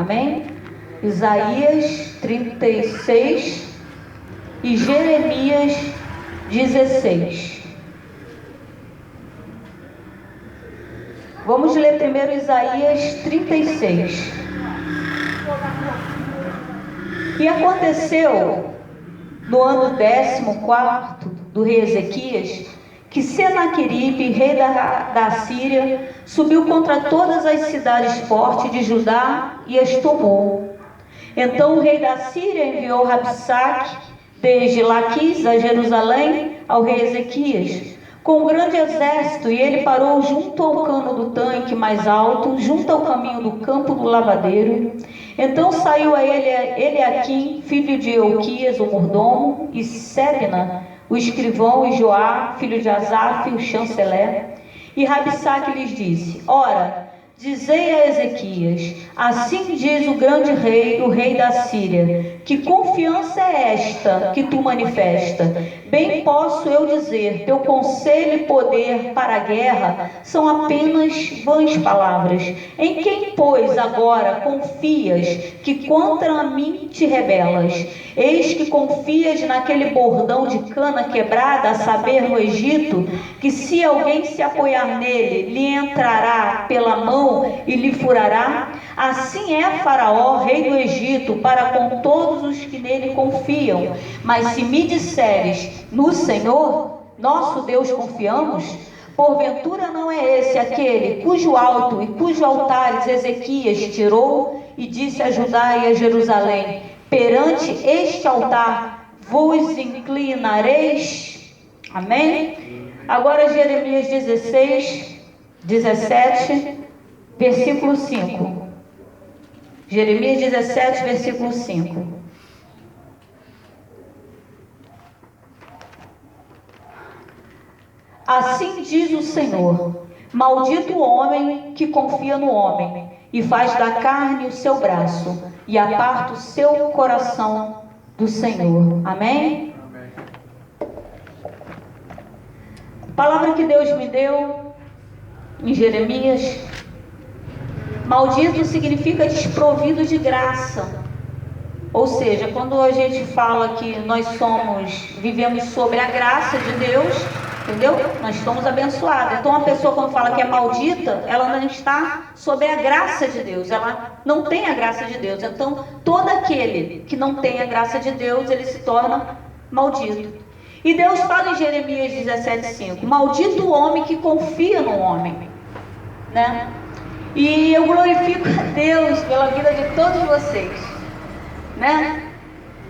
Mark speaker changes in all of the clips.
Speaker 1: Amém? Isaías 36 e Jeremias 16. Vamos ler primeiro Isaías 36. E aconteceu no ano 14º do rei Ezequias, que Senaqueribe, rei da Síria, subiu contra todas as cidades fortes de Judá e as tomou. Então o rei da Síria enviou Rabsaque desde Laquis a Jerusalém ao rei Ezequias, com um grande exército, e ele parou junto ao cano do tanque mais alto, junto ao caminho do campo do lavadeiro. Então saiu a ele Eliaquim, filho de Euquias, o mordomo, e Sebna, o escrivão, e Joá, filho de Asaf, o chanceler. E Rabsaque lhes disse: Ora, dizei a Ezequias: assim diz o grande rei, o rei da Síria, que confiança é esta que tu manifesta? Bem posso eu dizer, teu conselho e poder para a guerra são apenas vãs palavras. Em quem, pois, agora confias que contra mim te rebelas? Eis que confias naquele bordão de cana quebrada, a saber, no Egito, que se alguém se apoiar nele, lhe entrará pela mão e lhe furará? Assim é Faraó, rei do Egito, para com todos os que nele confiam. Mas se me disseres: no Senhor, nosso Deus, confiamos, porventura não é esse aquele cujo alto e cujo altares Ezequias tirou e disse a Judá e a Jerusalém: perante este altar vos inclinareis? Amém? Agora Jeremias 17, versículo 5. Jeremias 17, versículo 5. Assim diz o Senhor: maldito o homem que confia no homem, e faz da carne o seu braço, e aparta o seu coração do Senhor. Amém? A palavra que Deus me deu em Jeremias: maldito significa desprovido de graça. Ou seja, quando a gente fala que nós vivemos sobre a graça de Deus, entendeu? Nós somos abençoados. Então a pessoa, quando fala que é maldita, ela não está sob a graça de Deus, ela não tem a graça de Deus. Então todo aquele que não tem a graça de Deus, ele se torna maldito. E Deus fala em Jeremias 17:5: maldito o homem que confia no homem, né? E eu glorifico a Deus pela vida de todos vocês, né?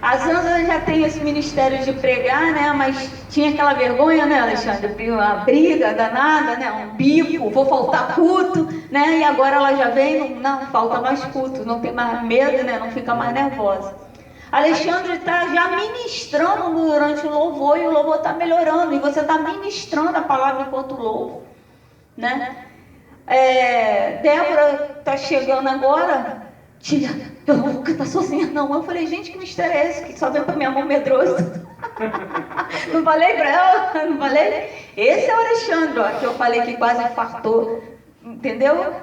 Speaker 1: Às vezes eu já tenho esse ministério de pregar, né? Mas tinha aquela vergonha, né, Alexandre? Uma briga danada, né? Um bico, vou faltar culto, né? E agora ela já vem, não falta mais culto, não tem mais medo, né? Não fica mais nervosa. Alexandre está já ministrando durante o louvor, e o louvor está melhorando, e você está ministrando a palavra enquanto louva, né? Débora está chegando agora. Tia, eu não vou cantar sozinha não. Eu falei: gente, que mistério é esse que só vem para minha mão medroso? Não falei para ela? Não falei? Esse é o Alexandre, ó, que eu falei que quase infartou, entendeu?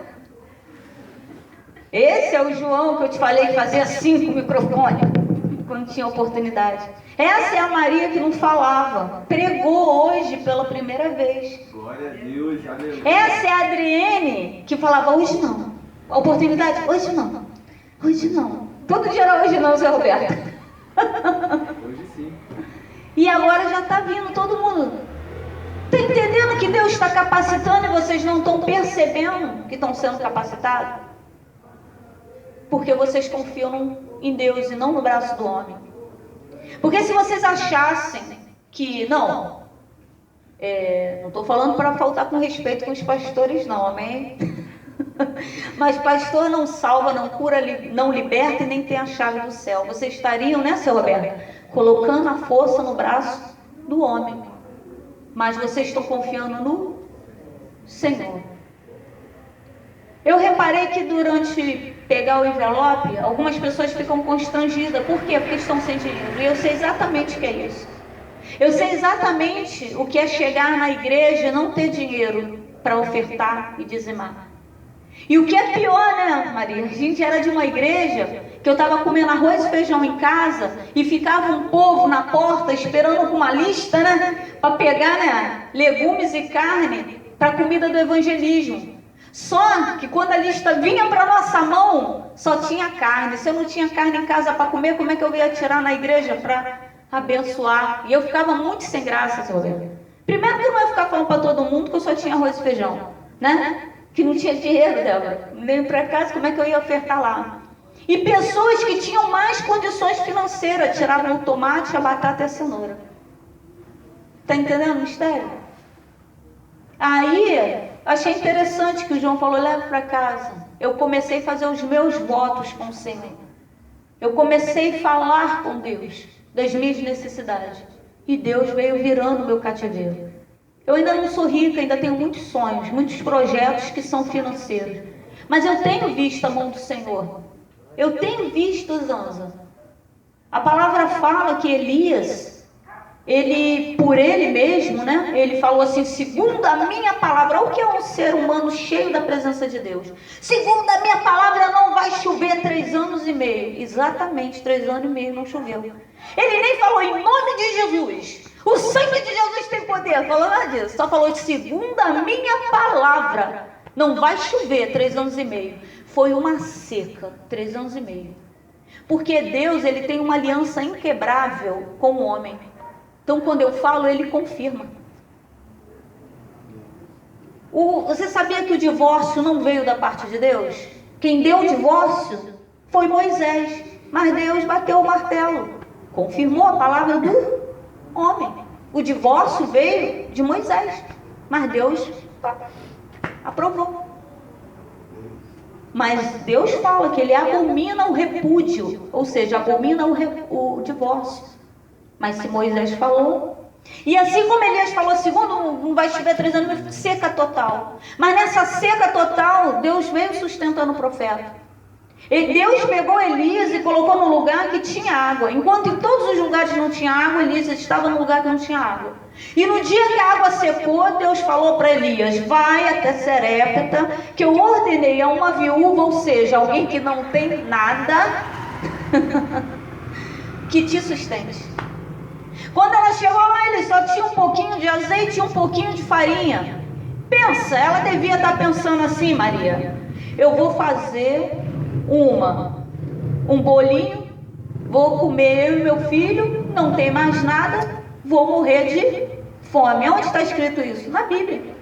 Speaker 1: Esse é o João que eu te falei que fazia assim com o microfone quando tinha oportunidade. Essa é a Maria que não falava, pregou hoje pela primeira vez.
Speaker 2: Glória a Deus, aleluia.
Speaker 1: Essa é a Adriene que falava: hoje não. A oportunidade: hoje não. Hoje não. Todo dia era hoje não, Zé Roberto.
Speaker 2: Hoje sim.
Speaker 1: E agora já está vindo todo mundo. Está entendendo que Deus está capacitando e vocês não estão percebendo que estão sendo capacitados? Porque vocês confiam em Deus e não no braço do homem. Porque se vocês achassem que não estou falando para faltar com respeito com os pastores não, amém? Mas pastor não salva, não cura, não liberta e nem tem a chave do céu. Vocês estariam, né, seu Roberto, colocando a força no braço do homem. Mas vocês estão confiando no Senhor. Eu reparei que durante pegar o envelope, algumas pessoas ficam constrangidas. Por quê? Porque estão sem dinheiro. E eu sei exatamente o que é isso. Eu sei exatamente o que é chegar na igreja e não ter dinheiro para ofertar e dizimar. E o que é pior, né, Maria? A gente era de uma igreja que eu estava comendo arroz e feijão em casa e ficava um povo na porta esperando com uma lista, né, para pegar, né, legumes e carne para a comida do evangelismo. Só que quando a lista vinha para nossa mão, só tinha carne. Se eu não tinha carne em casa para comer, como é que eu ia tirar na igreja para abençoar? E eu ficava muito sem graça, seu Roberto. Primeiro que eu não ia ficar falando para todo mundo que eu só tinha arroz e feijão, né? Que não tinha dinheiro, Débora. Nem para casa, como é que eu ia ofertar lá? E pessoas que tinham mais condições financeiras tiravam o tomate, a batata e a cenoura. Está entendendo o mistério? Aí, achei interessante que o João falou, leva para casa. Eu comecei a fazer os meus votos com o Senhor. Eu comecei a falar com Deus das minhas necessidades. E Deus veio virando o meu cativeiro. Eu ainda não sou rica, ainda tenho muitos sonhos, muitos projetos que são financeiros. Mas eu tenho visto a mão do Senhor. Eu tenho visto, Zanza. A palavra fala que Elias, por ele mesmo, né? Ele falou assim, segundo a minha palavra. O que é um ser humano cheio da presença de Deus? Segundo a minha palavra, não vai chover 3 anos e meio. Exatamente, 3 anos e meio não choveu. Ele nem falou em nome de Jesus. O sangue de Jesus tem poder. Falou nada disso. Só falou segundo a minha palavra. Não vai chover 3 anos e meio. Foi uma seca, 3 anos e meio. Porque Deus, ele tem uma aliança inquebrável com o homem. Então, quando eu falo, ele confirma. Você sabia que o divórcio não veio da parte de Deus? Quem deu o divórcio foi Moisés. Mas Deus bateu o martelo. Confirmou a palavra do homem. O divórcio veio de Moisés. Mas Deus aprovou. Mas Deus fala que ele abomina o repúdio. Ou seja, abomina o divórcio. Mas se Moisés falou, e assim como Elias falou, segundo não vai chover 3 anos, seca total. Mas nessa seca total, Deus veio sustentando o profeta. E Deus pegou Elias e colocou num lugar que tinha água. Enquanto em todos os lugares não tinha água, Elias estava num lugar que não tinha água. E no dia que a água secou, Deus falou para Elias, vai até Serepta, que eu ordenei a uma viúva, ou seja, alguém que não tem nada, que te sustente. Quando ela chegou lá, ele só tinha um pouquinho de azeite e um pouquinho de farinha. Pensa, ela devia estar pensando assim, Maria, eu vou fazer um bolinho, vou comer eu e meu filho, não tem mais nada, vou morrer de fome. Onde está escrito isso? Na Bíblia.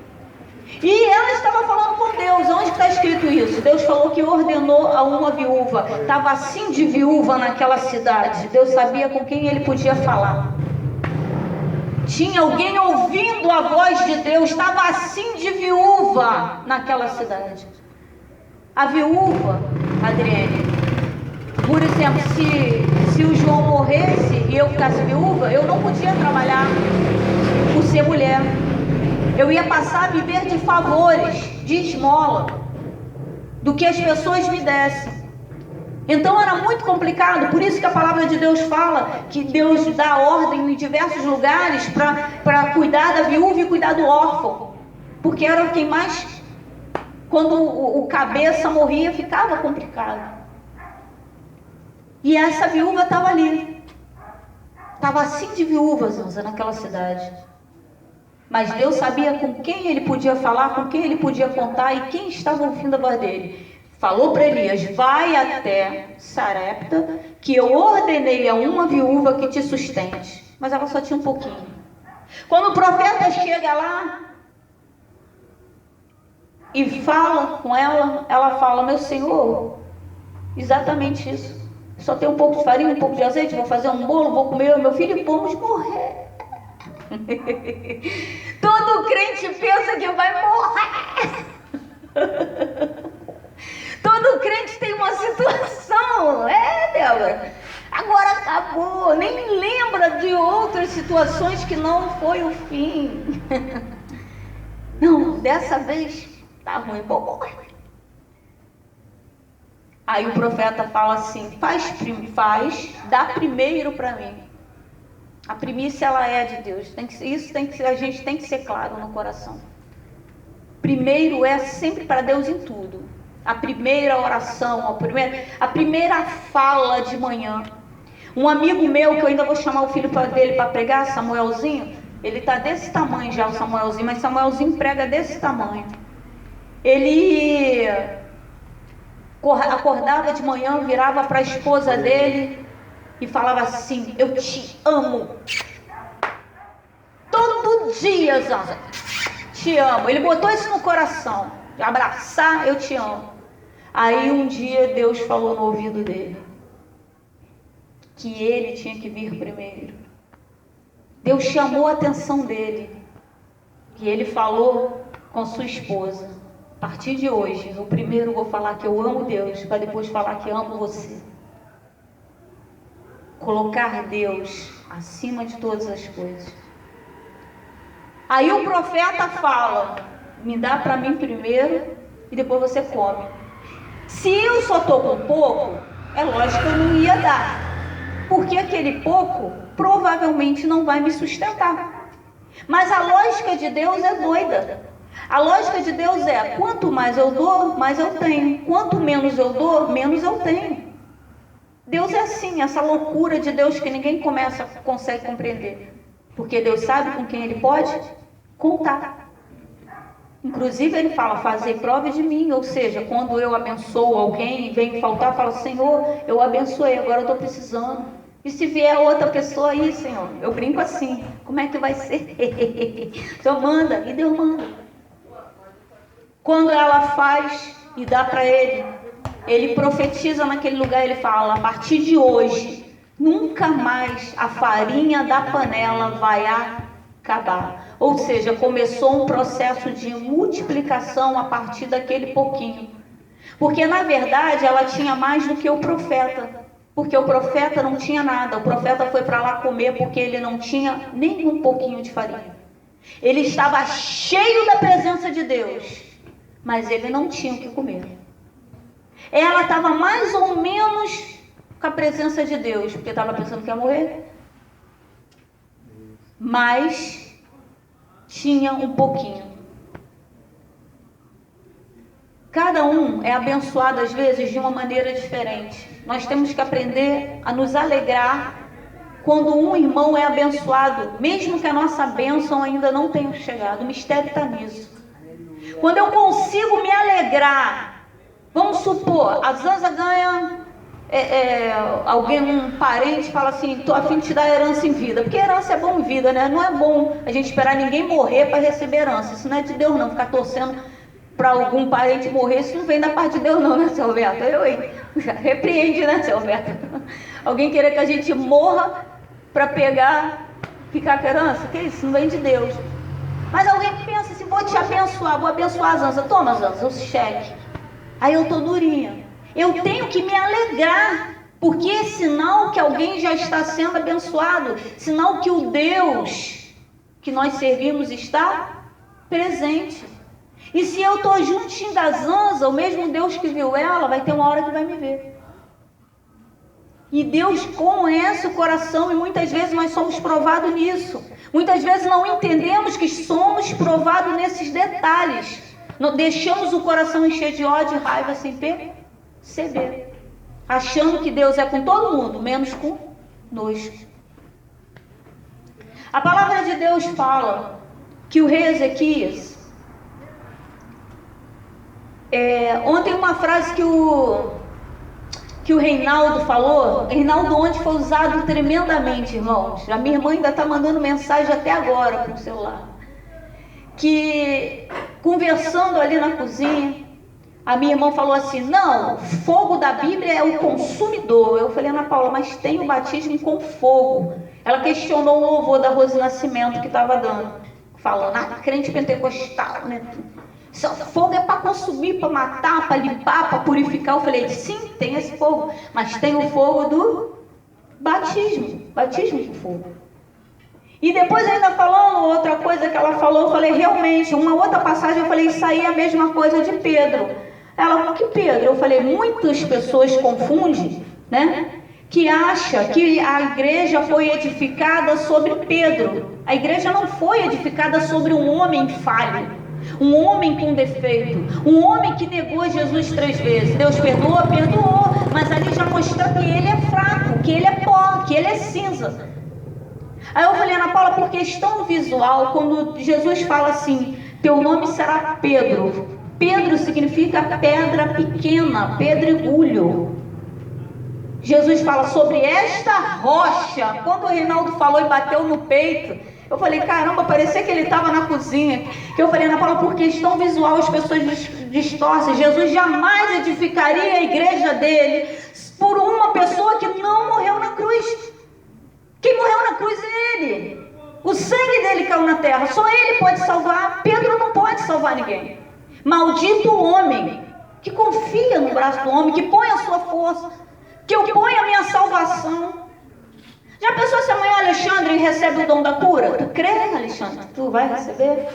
Speaker 1: E ela estava falando com Deus. Onde está escrito isso? Deus falou que ordenou a uma viúva. Estava assim de viúva naquela cidade. Deus sabia com quem ele podia falar. Tinha alguém ouvindo a voz de Deus. Estava assim de viúva naquela cidade. A viúva, Adriane, por exemplo, se o João morresse e eu ficasse viúva, eu não podia trabalhar por ser mulher. Eu ia passar a viver de favores, de esmola, do que as pessoas me dessem. Então era muito complicado, por isso que a palavra de Deus fala que Deus dá ordem em diversos lugares para cuidar da viúva e cuidar do órfão. Porque era quem mais, quando o cabeça morria, ficava complicado. E essa viúva estava ali. Estava assim de viúva, Zanza, naquela cidade. Mas Deus sabia com quem ele podia falar, com quem ele podia contar e quem estava ouvindo a voz dele. Falou para Elias, vai até Sarepta, que eu ordenei a uma viúva que te sustente. Mas ela só tinha um pouquinho. Quando o profeta chega lá e fala com ela, ela fala, meu Senhor, exatamente isso. Só tem um pouco de farinha, um pouco de azeite, vou fazer um bolo, vou comer eu e meu filho e vamos morrer. Todo crente pensa que vai morrer. Todo crente tem uma situação, Débora? Agora acabou, nem lembra de outras situações que não foi o fim. Não, dessa vez tá ruim, vou morrer. Aí o profeta fala assim, dá primeiro para mim. A primícia, ela é de Deus. A gente tem que ser claro no coração. Primeiro é sempre para Deus em tudo. a primeira oração, a primeira fala de manhã. Um amigo meu, que eu ainda vou chamar o filho dele para pregar, Samuelzinho, ele está desse tamanho já, o Samuelzinho, mas Samuelzinho prega desse tamanho. Ele acordava de manhã, virava para a esposa dele e falava assim: eu te amo. Todo dia, Zanza, te amo. Ele botou isso no coração, de abraçar, eu te amo. Aí um dia Deus falou no ouvido dele que ele tinha que vir primeiro. Deus chamou a atenção dele e ele falou com sua esposa: a partir de hoje, eu primeiro vou falar que eu amo Deus, para depois falar que amo você. Colocar Deus acima de todas as coisas. Aí o profeta fala: me dá para mim primeiro e depois você come. Se eu só estou com pouco, é lógico que eu não ia dar, porque aquele pouco provavelmente não vai me sustentar. Mas a lógica de Deus é doida. A lógica de Deus é: quanto mais eu dou, mais eu tenho. Quanto menos eu dou, menos eu tenho. Deus é assim, essa loucura de Deus que ninguém consegue compreender. Porque Deus sabe com quem Ele pode contar. Inclusive Ele fala: fazei prova de mim. Ou seja, quando eu abençoo alguém e vem faltar, fala: Senhor, eu abençoei, agora eu estou precisando. E se vier outra pessoa aí, Senhor? Eu brinco assim: como é que vai ser? Então manda, e Deus manda. Quando ela faz e dá para ele, ele profetiza naquele lugar, ele fala: a partir de hoje, nunca mais a farinha da panela vai acabar. Ou seja, começou um processo de multiplicação a partir daquele pouquinho. Porque na verdade ela tinha mais do que o profeta. Porque o profeta não tinha nada. O profeta foi para lá comer porque ele não tinha nem um pouquinho de farinha. Ele estava cheio da presença de Deus, mas ele não tinha o que comer. Ela estava mais ou menos com a presença de Deus, porque estava pensando que ia morrer, mas tinha um pouquinho. Cada um é abençoado às vezes de uma maneira diferente. Nós temos que aprender a nos alegrar quando um irmão é abençoado, mesmo que a nossa bênção ainda não tenha chegado. O mistério está nisso. Quando eu consigo me alegrar, vamos supor, a Zanza ganha, alguém, um parente fala assim: estou a fim de te dar herança em vida, porque herança é bom em vida, né? Não é bom a gente esperar ninguém morrer para receber herança. Isso não é de Deus não, ficar torcendo para algum parente morrer, isso não vem da parte de Deus não, né, seu Alberto? Repreende, né, seu Alberto? Alguém querer que a gente morra para ficar com herança? Que isso? Não vem de Deus. Mas alguém pensa assim: vou te abençoar, vou abençoar a Zanza. Toma, Zanza, o cheque. Aí eu tô durinha. Eu tenho que me alegrar, porque é sinal que alguém já está sendo abençoado, sinal que o Deus que nós servimos está presente. E se eu estou juntinho da Zanza, o mesmo Deus que viu ela, vai ter uma hora que vai me ver. E Deus conhece o coração, e muitas vezes nós somos provados nisso. Muitas vezes não entendemos que somos provados nesses detalhes. Deixamos o coração encher de ódio e raiva sem perceber, achando que Deus é com todo mundo, menos conosco. A palavra de Deus fala que o rei Ezequias, ontem uma frase que o Reinaldo falou, Reinaldo ontem foi usado tremendamente, irmãos. A minha irmã ainda está mandando mensagem até agora para o celular. Que conversando ali na cozinha, a minha irmã falou assim: não, o fogo da Bíblia é o consumidor. Eu falei: Ana Paula, mas tem o batismo com fogo. Ela questionou o louvor da Rose Nascimento que estava dando, falando: crente pentecostal, né? Fogo é para consumir, para matar, para limpar, para purificar. Eu falei: sim, tem esse fogo, mas tem o fogo do batismo com fogo. E depois ainda falando outra coisa que ela falou, eu falei: realmente, uma outra passagem, eu falei: isso aí é a mesma coisa de Pedro. Ela falou: que Pedro? Eu falei: muitas pessoas confundem, né? Que acha que a igreja foi edificada sobre Pedro. A igreja não foi edificada sobre um homem falho. um homem com defeito, um homem que negou Jesus 3 vezes. Deus perdoou, perdoou, mas ali já mostrou que ele é fraco, que ele é pó, que ele é cinza. Aí eu falei, Ana Paula, por questão visual, quando Jesus fala assim, teu nome será Pedro. Pedro significa pedra pequena, pedregulho. Jesus fala sobre esta rocha. Quando o Reinaldo falou e bateu no peito, eu falei, caramba, parecia que ele estava na cozinha. Eu falei, Ana Paula, por questão visual as pessoas distorcem. Jesus jamais edificaria a igreja dele por uma pessoa que não morreu na cruz. Quem morreu na cruz é ele. O sangue dele caiu na terra. Só ele pode salvar. Pedro não pode salvar ninguém. Maldito o homem que confia no braço do homem, que põe a sua força, que eu ponho a minha salvação. Já pensou se amanhã Alexandre recebe o dom da cura? Tu crê, Alexandre? Tu vai receber?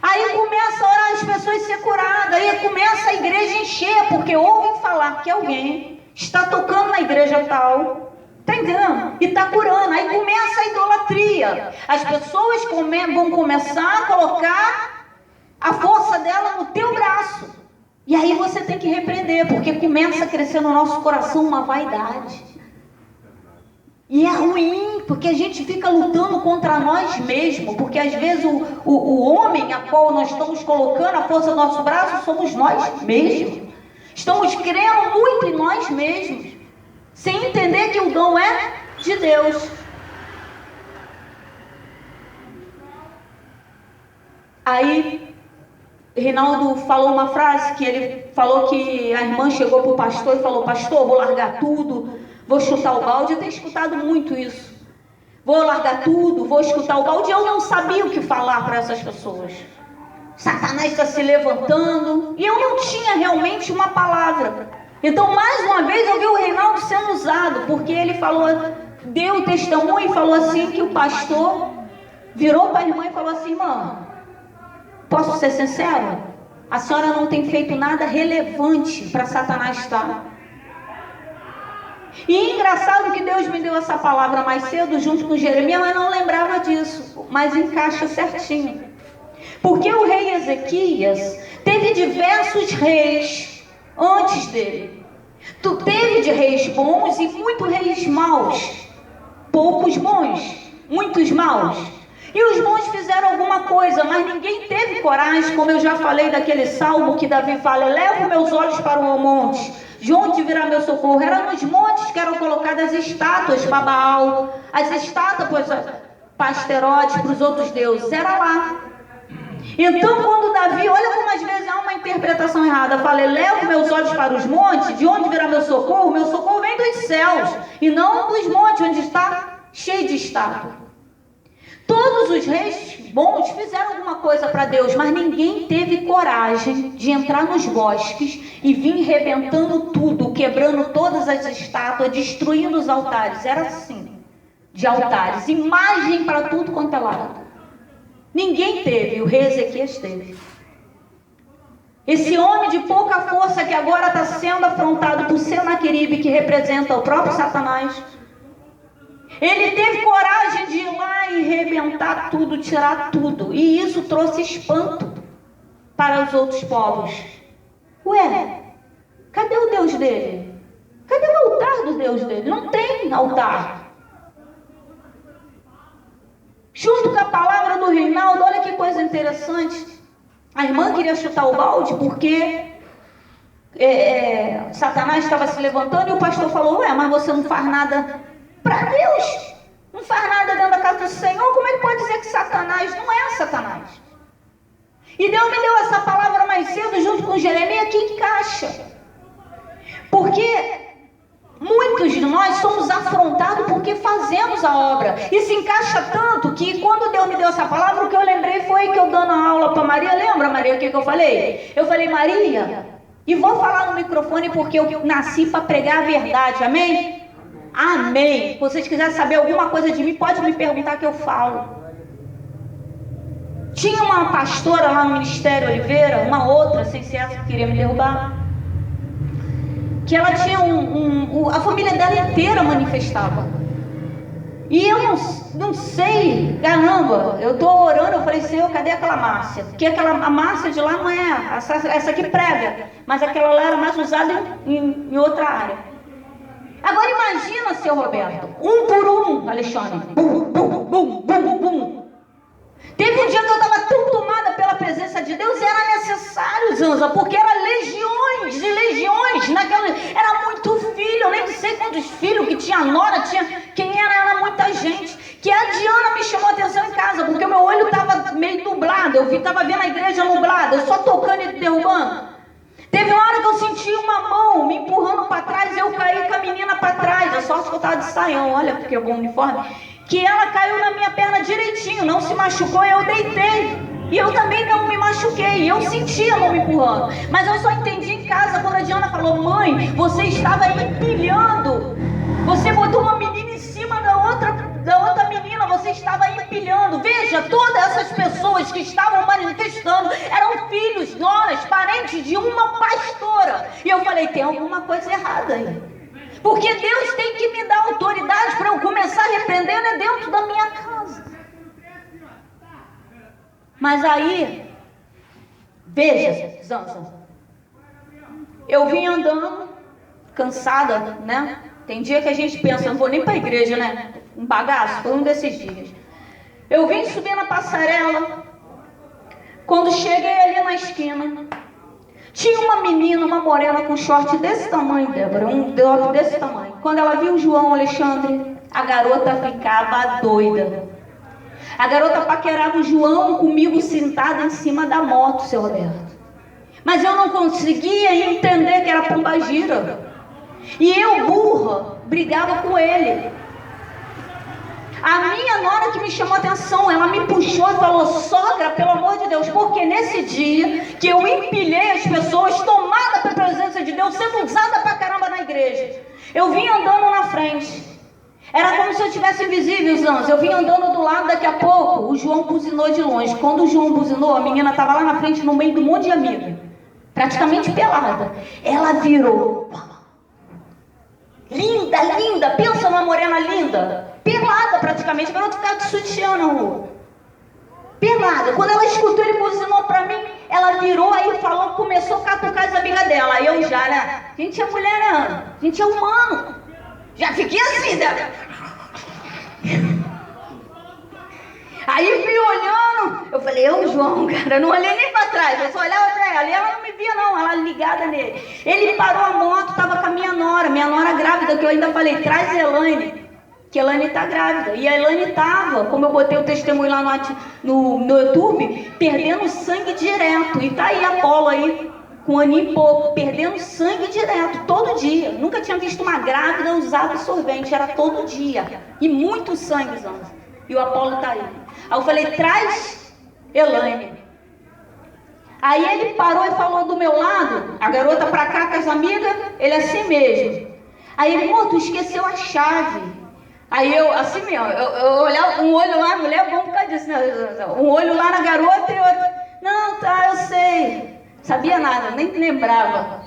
Speaker 1: Aí começa a orar as pessoas ser curadas. Aí começa a igreja encher, porque ouvem falar que alguém está tocando na igreja tal. Está entendendo? E está curando. Aí começa a idolatria. As pessoas vão começar a colocar a força dela no teu braço. E aí você tem que repreender, porque começa a crescer no nosso coração uma vaidade. E é ruim, porque a gente fica lutando contra nós mesmos, porque às vezes o homem a qual nós estamos colocando a força do nosso braço somos nós mesmos. Estamos crendo muito em nós mesmos, sem entender que o dom é de Deus. Aí Reinaldo falou uma frase que ele falou que a irmã chegou para o pastor e falou, pastor, vou largar tudo, vou chutar o balde. Eu tenho escutado muito isso. Vou largar tudo, vou escutar o balde. Eu não sabia o que falar para essas pessoas. Satanás está se levantando. E eu não tinha realmente uma palavra. Então, mais uma vez, eu vi o Reinaldo sendo usado, porque ele falou, deu o testemunho e falou assim que o pastor virou para a irmã e falou assim, irmã, posso ser sincero? A senhora não tem feito nada relevante para Satanás estar. E é engraçado que Deus me deu essa palavra mais cedo, junto com Jeremias, mas não lembrava disso. Mas encaixa certinho. Porque o rei Ezequias teve diversos reis antes dele. Tu teve de reis bons e muitos reis maus. Poucos bons, muitos maus. E os bons fizeram alguma coisa, mas ninguém teve coragem, como eu já falei daquele salmo que Davi fala, elevo meus olhos para o monte, de onde virá meu socorro? Era nos montes que eram colocadas estátuas para Baal, as estátuas para Asterote, para os outros deuses, era lá. Então quando Davi, olha como às vezes há uma interpretação errada, fala, elevo meus olhos para os montes, de onde virá meu socorro? Meu socorro vem dos céus, e não dos montes, onde está cheio de estátua. Todos os reis bons fizeram alguma coisa para Deus, mas ninguém teve coragem de entrar nos bosques e vir rebentando tudo, quebrando todas as estátuas, destruindo os altares. Era assim, de altares, imagem para tudo quanto é lado. Ninguém teve, o rei Ezequias teve. Esse homem de pouca força que agora está sendo afrontado por Senaqueribe, que representa o próprio Satanás. Ele teve coragem de ir lá e rebentar tudo, tirar tudo. E isso trouxe espanto para os outros povos. Ué, cadê o Deus dele? Cadê o altar do Deus dele? Não tem altar. Junto com a palavra do Reinaldo, olha que coisa interessante. A irmã queria chutar o balde porque Satanás estava se levantando e o pastor falou, ué, mas você não faz nada para Deus, não faz nada dentro da casa do Senhor, como ele pode dizer que Satanás não é Satanás? E Deus me deu essa palavra mais cedo, junto com Jeremias, que encaixa. Porque muitos de nós somos afrontados porque fazemos a obra. E se encaixa tanto que quando Deus me deu essa palavra, o que eu lembrei foi que eu dando a aula para Maria, lembra, Maria, o que eu falei? Eu falei, Maria, e vou falar no microfone porque eu nasci para pregar a verdade, amém? Amém. Se vocês quiserem saber alguma coisa de mim, pode me perguntar que eu falo. Tinha uma pastora lá no Ministério Oliveira, uma outra, sem ser essa que queria me derrubar, que ela tinha a família dela inteira manifestava. E eu não sei, caramba, eu estou orando, eu falei, Senhor, cadê aquela Márcia? Porque a Márcia de lá não é, essa aqui prega, mas aquela lá era mais usada em outra área. Agora imagina, seu Roberto, um por um, Alexandre, bum, bum, bum, bum, bum. Teve um dia que eu estava tão tomada pela presença de Deus, era necessário, Zanza, porque era legiões e legiões, era muito filho, eu nem sei quantos filhos que tinha nora, quem era muita gente, que a Diana me chamou a atenção em casa, porque o meu olho estava meio nublado, eu estava vendo a igreja nublada, eu só tocando e derrubando. Teve uma hora que eu senti uma mão me empurrando para trás e eu caí com a menina para trás. A sorte que eu estava de saião, olha porque é bom uniforme. Que ela caiu na minha perna direitinho, não se machucou e eu deitei. E eu também não me machuquei, eu senti a mão me empurrando. Mas eu só entendi em casa quando a Diana falou: mãe, você estava empilhando. Você botou uma menina em cima da outra menina, você estava empilhando. Veja, todas essas pessoas que estavam manifestando eram filhos, noras, parentes de uma pastora. E eu falei, tem alguma coisa errada aí. Porque Deus tem que me dar autoridade para eu começar a repreender, né, dentro da minha casa. Mas aí, veja, Zanza, eu vim andando, cansada, né? Tem dia que a gente pensa, não vou nem para a igreja, né? Um bagaço, foi um desses dias. Eu vim subir na passarela. Quando cheguei ali na esquina, tinha uma menina, uma morena com short desse tamanho, Débora, um dedo desse tamanho. Quando ela viu o João, Alexandre, a garota ficava doida. A garota paquerava o João comigo sentada em cima da moto, seu Roberto. Mas eu não conseguia entender que era pombagira. E eu, burra, brigava com ele. A minha nora que me chamou a atenção, ela me puxou e falou: sogra, pelo amor de Deus, porque nesse dia que eu empilhei as pessoas, tomada pela presença de Deus, sendo usada pra caramba na igreja, eu vim andando na frente. Era como se eu estivesse invisível, Zanza. Eu vim andando do lado, daqui a pouco o João buzinou de longe. Quando o João buzinou, a menina estava lá na frente, no meio de um monte de amiga, praticamente pelada. Ela virou, linda, linda, pensa numa morena linda, pelada praticamente, para não ficar de sutiã na rua, pelada. Quando ela escutou, ele buzinou para mim, ela virou aí, falou, começou a catucar as amigas dela. Aí eu já, né, a gente é mulher, né? A gente é humano, já fiquei assim, né? Aí fui olhando, eu falei, eu, João, cara, não olhei nem para trás, eu só olhava para ela, e ela não me via não, ela ligada nele. Ele parou a moto, estava com a minha nora grávida, que eu ainda falei, traz a Elaine, que a Elaine está grávida. E a Elaine estava, como eu botei o testemunho lá no YouTube, perdendo sangue direto, e tá aí a Apolo aí, com um aninho e pouco, perdendo sangue direto, todo dia. Nunca tinha visto uma grávida usar absorvente, era todo dia, e muito sangue, Zanza. E o Apolo está aí. Aí eu falei, traz Elaine. Aí ele parou e falou do meu lado, a garota pra cá com as amigas, ele assim mesmo. Aí ele, amor, tu esqueceu a chave. Aí eu, assim mesmo, eu olhava, um olho lá, mulher bom por causa disso, né? Um olho lá na garota e outro, não, tá, eu sei. Sabia nada, nem lembrava.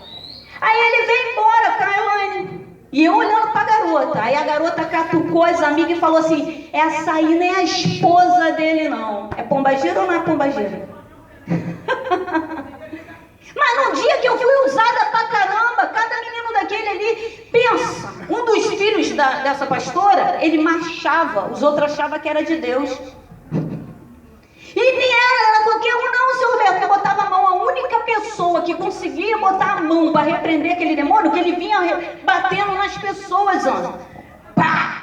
Speaker 1: Aí ele veio embora com a Elaine. E eu olhando pra garota. Aí a garota catucou as amigas e falou assim, essa aí nem é a esposa dele não. É pombagira ou não é pombagira? Mas no dia que eu fui usada pra caramba, cada menino daquele ali, pensa, um dos filhos dessa pastora, ele marchava, os outros achavam que era de Deus. E nem era qualquer um não, seu Roberto, que botava a mão. A única pessoa que conseguia botar a mão para repreender aquele demônio, que ele vinha batendo nas pessoas, ó. Pá!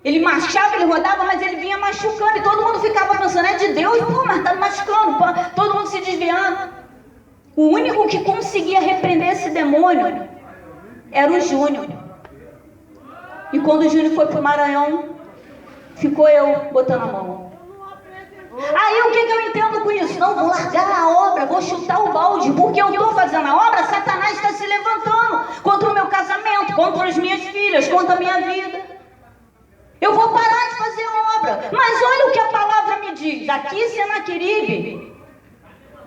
Speaker 1: Ele marchava, ele rodava, mas ele vinha machucando, e todo mundo ficava pensando, é de Deus? Pô, mas tá machucando, pô. Todo mundo se desviando. O único que conseguia repreender esse demônio era o Júnior. E quando o Júnior foi pro Maranhão, ficou eu botando a mão. Aí o que eu entendo com isso? Não, vou largar a obra, vou chutar o balde, porque eu estou fazendo a obra, Satanás está se levantando contra o meu casamento, contra as minhas filhas, contra a minha vida. Eu vou parar de fazer a obra. Mas olha o que a palavra me diz. Aqui, Senaqueribe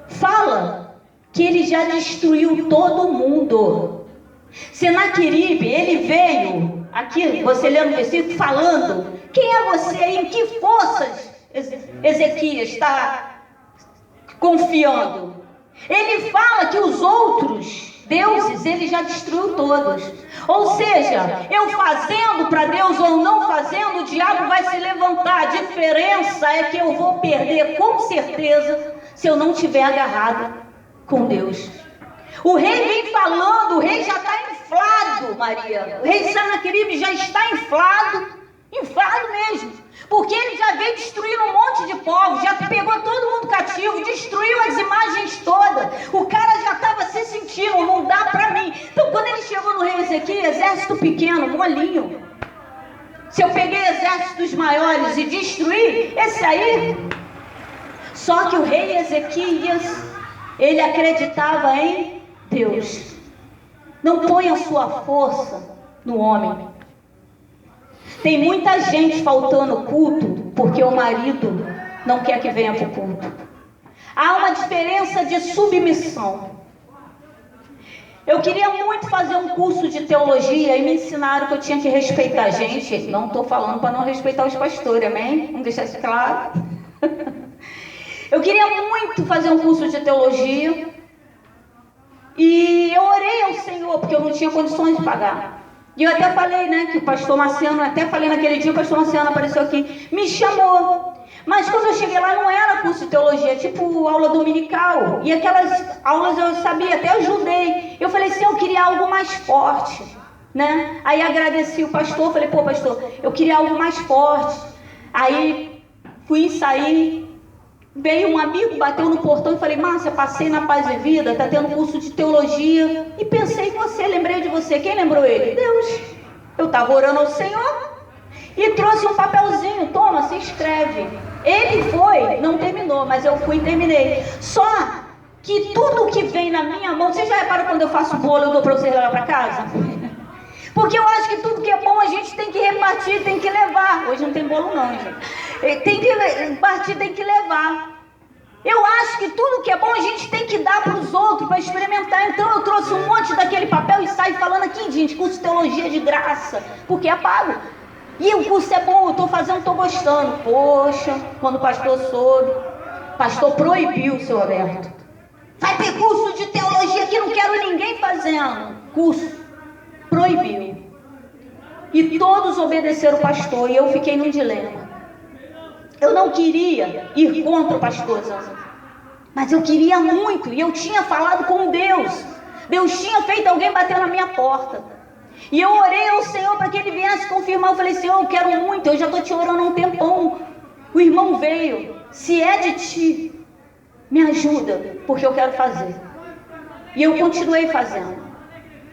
Speaker 1: fala que ele já destruiu todo mundo. Senaqueribe, ele veio aqui, você lendo o versículo, falando, quem é você e em que forças Ezequias está confiando? Ele fala que os outros deuses, ele já destruiu todos. Ou seja, eu fazendo para Deus ou não fazendo, o diabo vai se levantar. A diferença é que eu vou perder com certeza se eu não estiver agarrado com Deus. O rei vem falando, o rei já está inflado, Maria. O rei Senaqueribe já está inflado mesmo. Porque ele já veio destruindo um monte de povos, já pegou todo mundo cativo, destruiu as imagens todas. O cara já estava se sentindo, não dá para mim. Então quando ele chegou no rei Ezequias, exército pequeno, molinho. Se eu peguei exércitos maiores e destruí, esse aí. Só que o rei Ezequias, ele acreditava em Deus. Não põe a sua força no homem. Tem muita gente faltando culto porque o marido não quer que venha para o culto. Há uma diferença de submissão. Eu queria muito fazer um curso de teologia e me ensinaram que eu tinha que respeitar a gente. Não estou falando para não respeitar os pastores, amém? Vamos deixar isso claro. Eu queria muito fazer um curso de teologia e eu orei ao Senhor porque eu não tinha condições de pagar. E eu até falei, né, que o pastor Marciano, até falei naquele dia, o pastor Marciano apareceu aqui, me chamou. Mas quando eu cheguei lá, não era curso de teologia, tipo aula dominical. E aquelas aulas eu sabia, até ajudei. Eu falei assim, eu queria algo mais forte, né? Aí agradeci o pastor, falei, pô, pastor, eu queria algo mais forte. Aí fui sair, veio um amigo, bateu no portão e falei, Márcia, passei na Paz e Vida, tá tendo curso de teologia. E pensei em você, lembrei de você. Quem lembrou ele? Deus. Eu estava orando ao Senhor e trouxe um papelzinho, toma, se inscreve. Ele foi, não terminou, mas eu fui e terminei. Só que tudo que vem na minha mão, vocês já reparam quando eu faço bolo, eu dou para vocês levar para casa? Porque eu acho que tudo que é bom a gente tem que repartir, tem que levar. Hoje não tem bolo não, gente. Tem que repartir, tem que levar. Eu acho que tudo que é bom a gente tem que dar para os outros, para experimentar. Então eu trouxe um monte daquele papel e saio falando aqui, gente, curso de teologia de graça, porque é pago. E o curso é bom, eu estou fazendo, estou gostando. Poxa, quando o pastor soube, o pastor proibiu, seu Roberto. Vai ter curso de teologia que não quero ninguém fazendo. Curso. Proibiu. E todos obedeceram o pastor, e eu fiquei num dilema. Eu não queria ir contra o pastor Zanza, mas eu queria muito, e eu tinha falado com Deus. Deus tinha feito alguém bater na minha porta. E eu orei ao Senhor para que Ele viesse confirmar. Eu falei, Senhor, eu quero muito, eu já estou te orando há um tempão. O irmão veio, se é de ti, me ajuda, porque eu quero fazer. E eu continuei fazendo.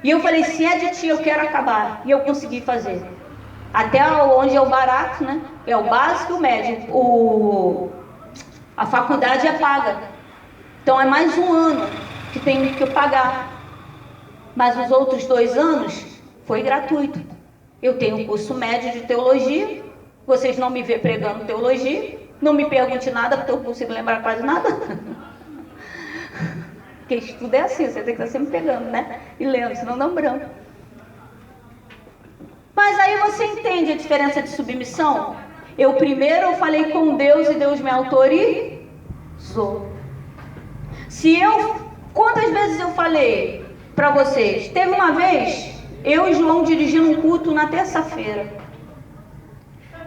Speaker 1: E eu falei, se é de ti, eu quero acabar. E eu consegui fazer. Até onde é o barato, né? É o básico e o médio. A faculdade é paga. Então é mais um ano que tem que pagar. Mas os outros 2 anos foi gratuito. Eu tenho um curso médio de teologia. Vocês não me vê pregando teologia. Não me pergunte nada, porque eu não consigo lembrar quase nada. Porque estudo é assim, você tem que estar sempre pegando, né? E lendo, senão dá um branco. Mas aí você entende a diferença de submissão? Primeiro eu falei com Deus e Deus me autorizou. Quantas vezes eu falei para vocês? Teve uma vez, eu e João dirigindo um culto na terça-feira.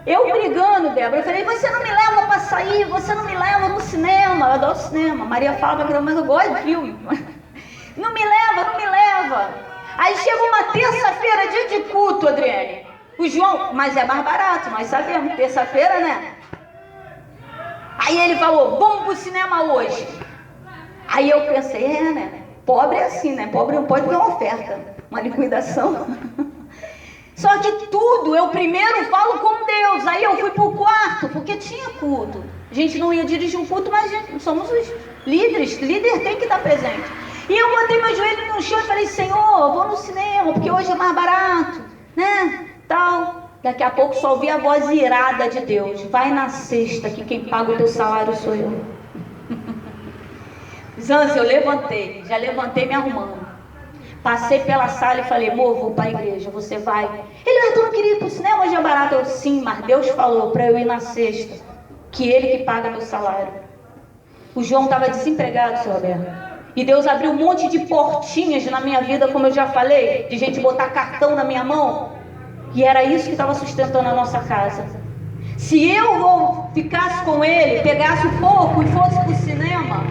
Speaker 1: Eu brigando, Débora, eu falei, você não me leva para sair, você não me leva no cinema. Eu adoro cinema. Maria fala pra mim, mas eu gosto de filme. Não me leva. Aí chega uma terça-feira, dia de culto, Adriane. O João, mas é mais barato, nós sabemos, terça-feira, né? Aí ele falou, vamos pro cinema hoje. Aí eu pensei, né? Pobre é assim, né? Pobre não pode ter uma oferta, uma liquidação. Só que tudo, eu primeiro falo com Deus. Aí eu fui pro quarto, porque tinha culto. A gente não ia dirigir um culto, mas somos os líderes. Líder tem que estar presente. E eu botei meu joelho no chão e falei, Senhor, vou no cinema, porque hoje é mais barato, né? Tal. Daqui a pouco só ouvi a voz irada de Deus. Vai na sexta, que quem paga o teu salário sou eu. Zanzi, eu já levantei me arrumando. Passei pela sala e falei, amor, vou para a igreja, você vai? Ele, tu não queria ir para o cinema, hoje é barato. Eu, sim, mas Deus falou para eu ir na sexta, que Ele que paga meu salário. O João estava desempregado, seu Roberto. E Deus abriu um monte de portinhas na minha vida, como eu já falei, de gente botar cartão na minha mão. E era isso que estava sustentando a nossa casa. Se eu ficasse com ele, pegasse o pouco e fosse para o cinema,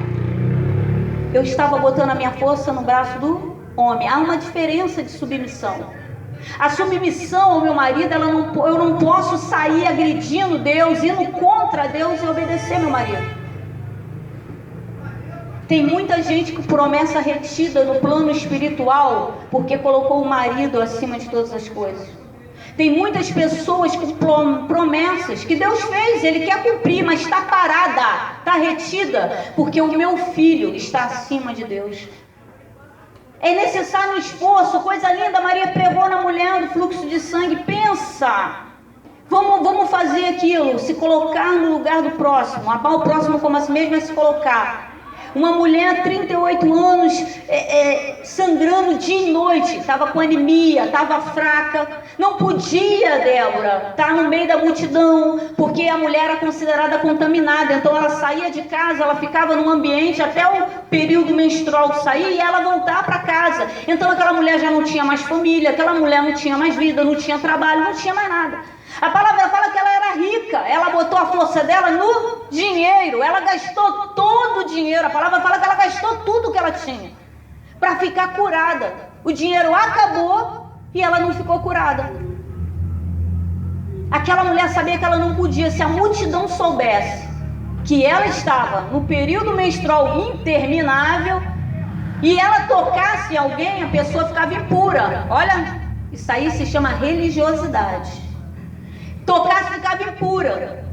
Speaker 1: eu estava botando a minha força no braço do homem. Há uma diferença de submissão. A submissão ao meu marido, eu não posso sair agredindo Deus, indo contra Deus e obedecer meu marido. Tem muita gente com promessa retida no plano espiritual porque colocou o marido acima de todas as coisas. Tem muitas pessoas com promessas que Deus fez, Ele quer cumprir, mas está parada, está retida, porque o meu filho está acima de Deus. É necessário um esforço, coisa linda, Maria pregou na mulher do fluxo de sangue, pensa, vamos fazer aquilo, se colocar no lugar do próximo, amar o próximo como a si mesmo é se colocar. Uma mulher, 38 anos, sangrando dia e noite, estava com anemia, estava fraca, não podia, Débora, estar no meio da multidão, porque a mulher era considerada contaminada, então ela saía de casa, ela ficava num ambiente até o período menstrual sair e ela voltar para casa. Então aquela mulher já não tinha mais família, aquela mulher não tinha mais vida, não tinha trabalho, não tinha mais nada. A palavra fala que ela era rica, ela botou a força dela no dinheiro, ela gastou todo o dinheiro, a palavra fala que ela gastou tudo que ela tinha para ficar curada. O dinheiro acabou e ela não ficou curada. Aquela mulher sabia que ela não podia, se a multidão soubesse que ela estava no período menstrual interminável e ela tocasse em alguém, a pessoa ficava impura. Olha, isso aí se chama religiosidade. Tocasse, ficava impura.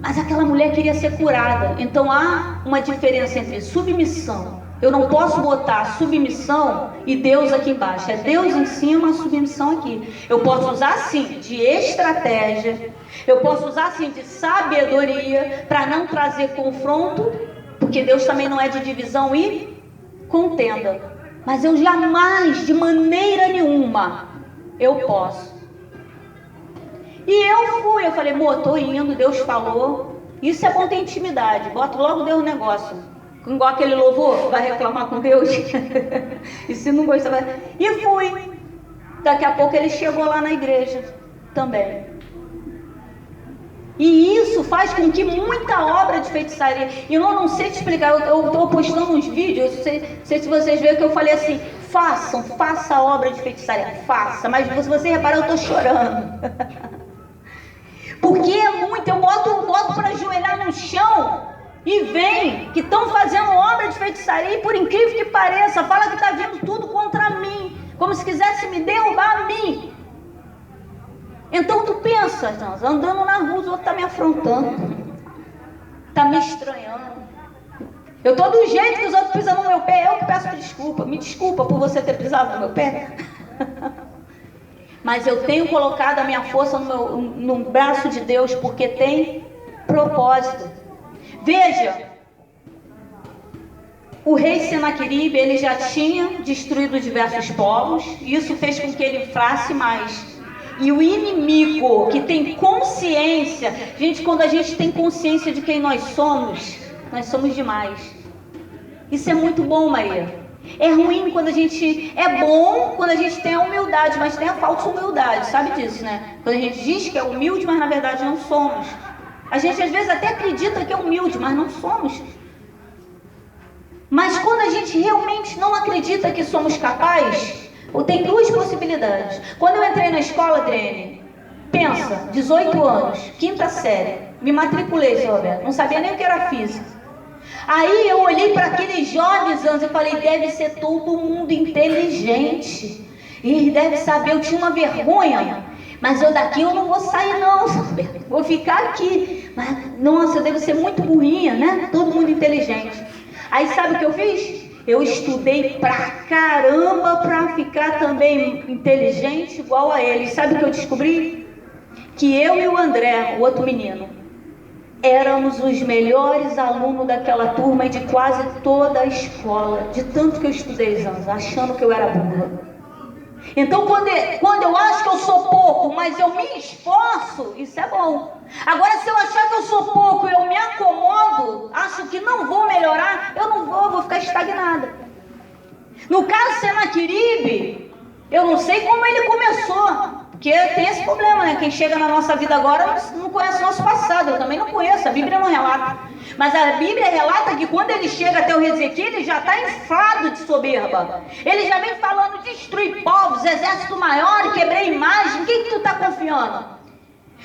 Speaker 1: Mas aquela mulher queria ser curada. Então há uma diferença entre submissão. Eu não posso botar submissão e Deus aqui embaixo. É Deus em cima, a submissão aqui. Eu posso usar sim de estratégia. Eu posso usar sim de sabedoria para não trazer confronto, porque Deus também não é de divisão e contenda. Mas eu jamais, de maneira nenhuma, eu posso. E eu fui, eu falei, amor, tô indo, Deus falou. Isso é bom ter intimidade, bota logo Deus no negócio. Igual aquele louvor, vai reclamar com Deus. E se não gostar, vai... E fui. Daqui a pouco ele chegou lá na igreja também. E isso faz com que muita obra de feitiçaria... E eu não sei te explicar, eu estou postando uns vídeos, não sei se vocês veem que eu falei assim, faça a obra de feitiçaria, faça. Mas se você reparar, eu estou chorando. Porque é muito, eu boto para ajoelhar no chão e vem que estão fazendo obra de feitiçaria e por incrível que pareça, fala que está vindo tudo contra mim, como se quisesse me derrubar a mim. Então tu pensa, andando na rua, os outros estão me afrontando, está me estranhando. Eu estou do jeito que os outros pisam no meu pé, eu que peço desculpa, me desculpa por você ter pisado no meu pé. Mas eu tenho colocado a minha força no braço de Deus, porque tem propósito. Veja, o rei Senaqueribe, ele já tinha destruído diversos povos, e isso fez com que ele inflasse mais. E o inimigo que tem consciência, gente, quando a gente tem consciência de quem nós somos demais. Isso é muito bom, Maria. É ruim quando a gente... É bom quando a gente tem a humildade, mas tem a falsa humildade, sabe disso, né? Quando a gente diz que é humilde, mas na verdade não somos. A gente às vezes até acredita que é humilde, mas não somos. Mas quando a gente realmente não acredita que somos capazes, tem duas possibilidades. Quando eu entrei na escola, Adriane, pensa, 18 anos, quinta série, me matriculei, seu Roberto, não sabia nem o que era física. Aí eu olhei para aqueles jovens anos e falei, deve ser todo mundo inteligente. E deve saber, eu tinha uma vergonha. Mas daqui eu não vou sair não, vou ficar aqui. Mas, nossa, eu devo ser muito burrinha, né? Todo mundo inteligente. Aí sabe o que eu fiz? Eu estudei pra caramba para ficar também inteligente igual a eles. Sabe o que eu descobri? Que eu e o André, o outro menino, Éramos os melhores alunos daquela turma e de quase toda a escola, de tanto que eu estudei anos, achando que eu era burra. Então, quando eu acho que eu sou pouco, mas eu me esforço, isso é bom. Agora, se eu achar que eu sou pouco e eu me acomodo, acho que não vou melhorar, eu não vou ficar estagnada. No caso Senaqueribe, eu não sei como ele começou, porque tem esse problema, né? Quem chega na nossa vida agora não conhece o nosso passado, eu também não conheço, a Bíblia não relata. Mas a Bíblia relata que quando ele chega até o Ezequiel, ele já está inflado de soberba. Ele já vem falando, destruir povos, exército maior, quebrei imagem. Quem que tu está confiando?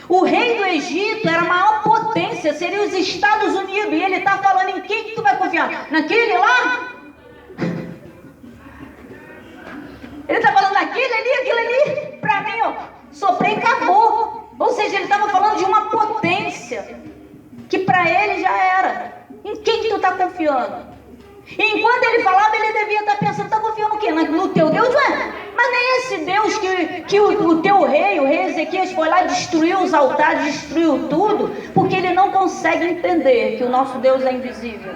Speaker 1: O rei do Egito era a maior potência, seria os Estados Unidos. E ele está falando, em quem que tu vai confiar? Naquele lá? Ele está falando naquele ali, aquele ali. Para mim, ó, soprei e acabou. Ou seja, ele estava falando de uma potência que para ele já era. Em quem que tu está confiando? E enquanto ele falava, ele devia estar pensando, está confiando o quê? No teu Deus? Ué, mas nem esse Deus que o teu rei, o rei Ezequias, foi lá e destruiu os altares, destruiu tudo, porque ele não consegue entender que o nosso Deus é invisível.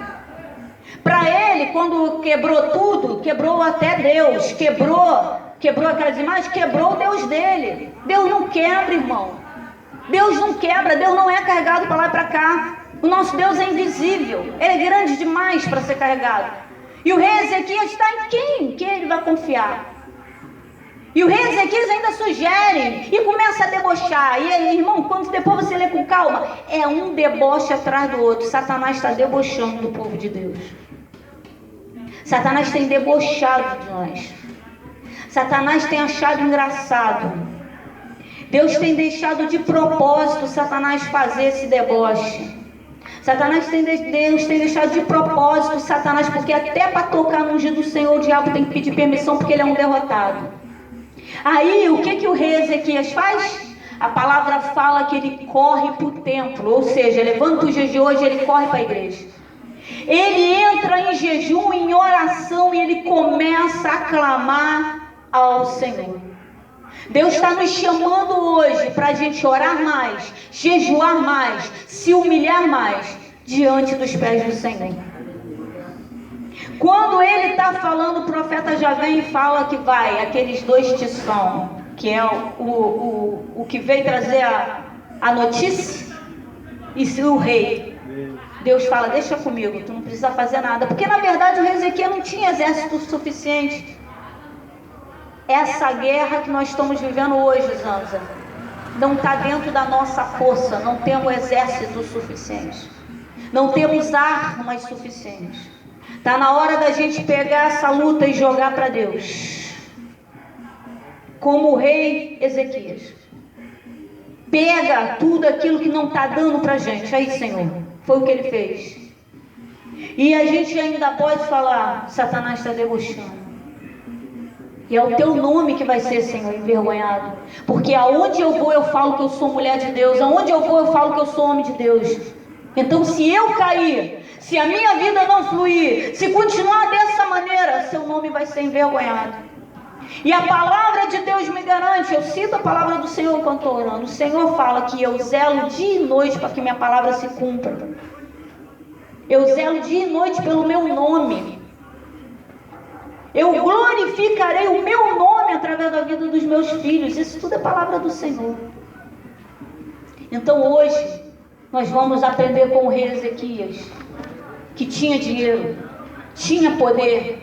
Speaker 1: Para ele, quando quebrou tudo, quebrou até Deus, quebrou aquelas imagens, quebrou o Deus dele. Deus não quebra, irmão. Deus não quebra, Deus não é carregado para lá e para cá. O nosso Deus é invisível, ele é grande demais para ser carregado. E o rei Ezequias está em quem? Quem ele vai confiar? E o rei Ezequias ainda sugere e começa a debochar. E aí, irmão, quando depois você lê com calma, é um deboche atrás do outro. Satanás está debochando do povo de Deus. Satanás tem debochado de nós. Satanás tem achado engraçado. Deus tem deixado de propósito Satanás fazer esse deboche. Deus tem deixado de propósito Satanás, porque até para tocar no ungido do Senhor, o diabo tem que pedir permissão, porque ele é um derrotado. Aí, o que o rei Ezequias faz? A palavra fala que ele corre para o templo, ou seja, levanta o jejum de hoje, ele corre para a igreja. Ele entra em jejum, em oração, e ele começa a clamar ao Senhor. Deus está nos chamando hoje para a gente orar mais, jejuar mais, se humilhar mais diante dos pés do Senhor. Quando ele está falando, o profeta já vem e fala que vai, aqueles dois tição, que é o que veio trazer a notícia, e o rei. Deus fala, deixa comigo, tu não precisa fazer nada, porque na verdade o rei Ezequiel não tinha exército suficiente. Essa guerra que nós estamos vivendo hoje, Zanza, não está dentro da nossa força, não temos exército suficiente, não temos armas suficientes. Está na hora da gente pegar essa luta e jogar para Deus, como o rei Ezequias. Pega tudo aquilo que não está dando para a gente. Aí, Senhor, foi o que ele fez. E a gente ainda pode falar, Satanás está debochando. E é o teu nome que vai ser, Senhor, envergonhado. Porque aonde eu vou, eu falo que eu sou mulher de Deus. Aonde eu vou, eu falo que eu sou homem de Deus. Então, se eu cair, se a minha vida não fluir, se continuar dessa maneira, seu nome vai ser envergonhado. E a palavra de Deus me garante, eu cito a palavra do Senhor quando estou orando. O Senhor fala que eu zelo dia e noite para que minha palavra se cumpra. Eu zelo dia e noite pelo meu nome. Eu glorificarei o meu nome através da vida dos meus filhos. Isso tudo é palavra do Senhor. Então hoje, nós vamos aprender com o rei Ezequias, que tinha dinheiro, tinha poder,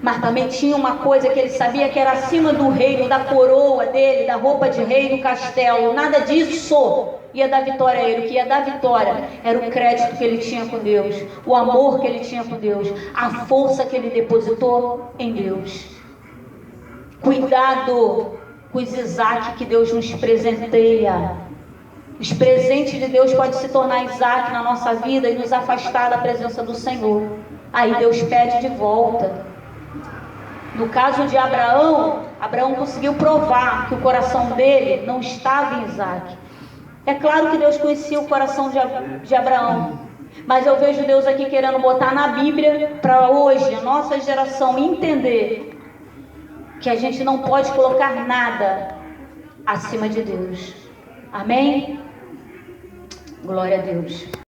Speaker 1: mas também tinha uma coisa que ele sabia que era acima do reino, da coroa dele, da roupa de rei, do castelo. Nada disso ia dar vitória a ele. O que ia dar vitória era o crédito que ele tinha com Deus, o amor que ele tinha com Deus, a força que ele depositou em Deus. Cuidado com os Isaac que Deus nos presenteia. Os presentes de Deus podem se tornar Isaac na nossa vida e nos afastar da presença do Senhor. Aí Deus pede de volta. No caso de Abraão, Abraão conseguiu provar que o coração dele não estava em Isaac. É claro que Deus conhecia o coração de Abraão, mas eu vejo Deus aqui querendo botar na Bíblia para hoje, a nossa geração, entender que a gente não pode colocar nada acima de Deus. Amém? Glória a Deus.